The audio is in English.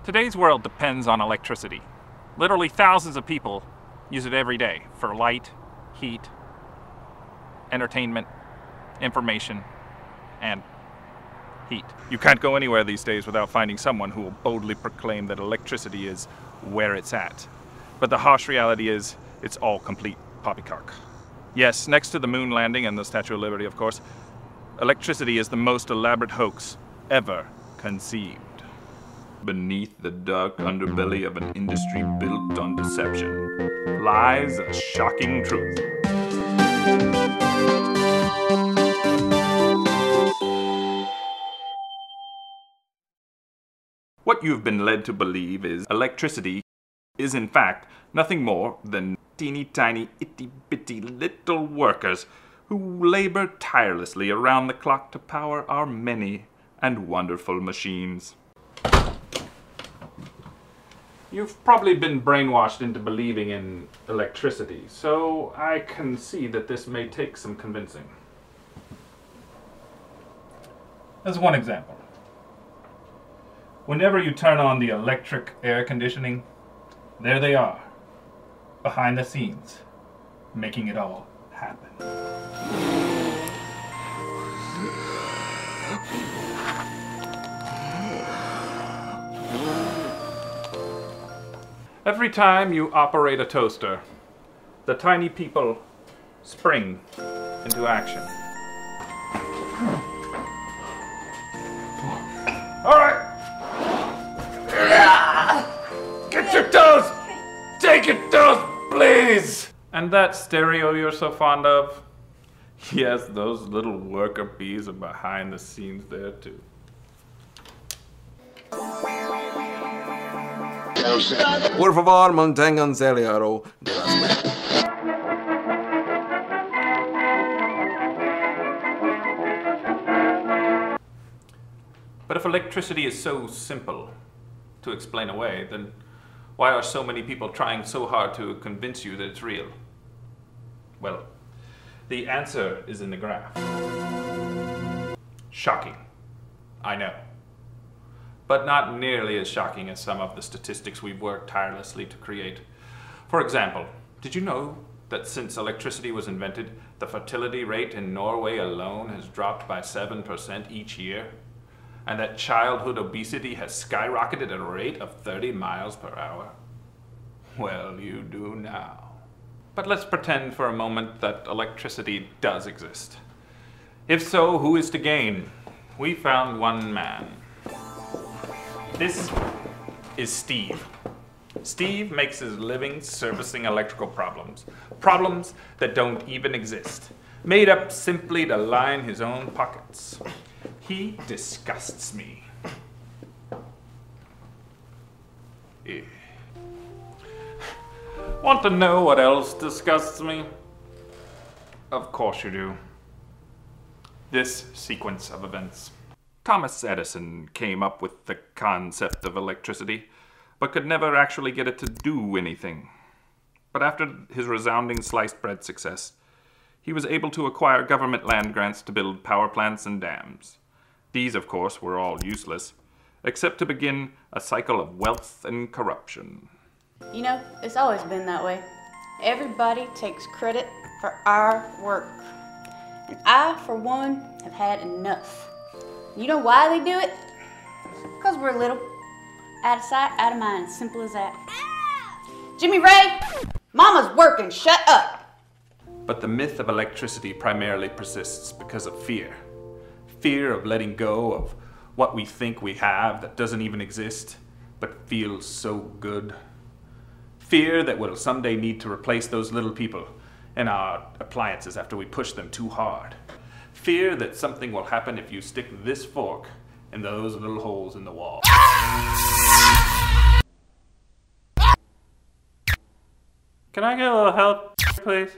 Today's world depends on electricity. Literally thousands of people use it every day for light, heat, entertainment, information, and heat. You can't go anywhere these days without finding someone who will boldly proclaim that electricity is where it's at. But the harsh reality is, it's all complete poppycock. Yes, next to the moon landing and the Statue of Liberty, of course, electricity is the most elaborate hoax ever conceived. Beneath the dark underbelly of an industry built on deception lies a shocking truth. What you've been led to believe is electricity is in fact nothing more than teeny tiny itty bitty little workers who labor tirelessly around the clock to power our many and wonderful machines. You've probably been brainwashed into believing in electricity, so I can see that this may take some convincing. As one example, whenever you turn on the electric air conditioning, there they are, behind the scenes, making it all happen. Every time you operate a toaster, the tiny people spring into action. All right! Get your toast! Take your toast, please! And that stereo you're so fond of? Yes, those little worker bees are behind the scenes there too. Por favor, manténganse aliado. But if electricity is so simple to explain away, then why are so many people trying so hard to convince you that it's real? Well, the answer is in the graph. Shocking, I know. But not nearly as shocking as some of the statistics we've worked tirelessly to create. For example, did you know that since electricity was invented, the fertility rate in Norway alone has dropped by 7% each year? And that childhood obesity has skyrocketed at a rate of 30 miles per hour? Well, you do now. But let's pretend for a moment that electricity does exist. If so, who is to gain? We found one man. This is Steve. Steve makes his living servicing electrical problems. Problems that don't even exist. Made up simply to line his own pockets. He disgusts me. Want to know what else disgusts me? Of course you do. This sequence of events. Thomas Edison came up with the concept of electricity, but could never actually get it to do anything. But after his resounding sliced bread success, he was able to acquire government land grants to build power plants and dams. These, of course, were all useless, except to begin a cycle of wealth and corruption. You know, it's always been that way. Everybody takes credit for our work. And I, for one, have had enough. You know why they do it? Because we're little. Out of sight, out of mind. Simple as that. Jimmy Ray, Mama's working. Shut up. But the myth of electricity primarily persists because of fear. Fear of letting go of what we think we have that doesn't even exist, but feels so good. Fear that we'll someday need to replace those little people in our appliances after we push them too hard. Fear that something will happen if you stick this fork in those little holes in the wall. Can I get a little help, please?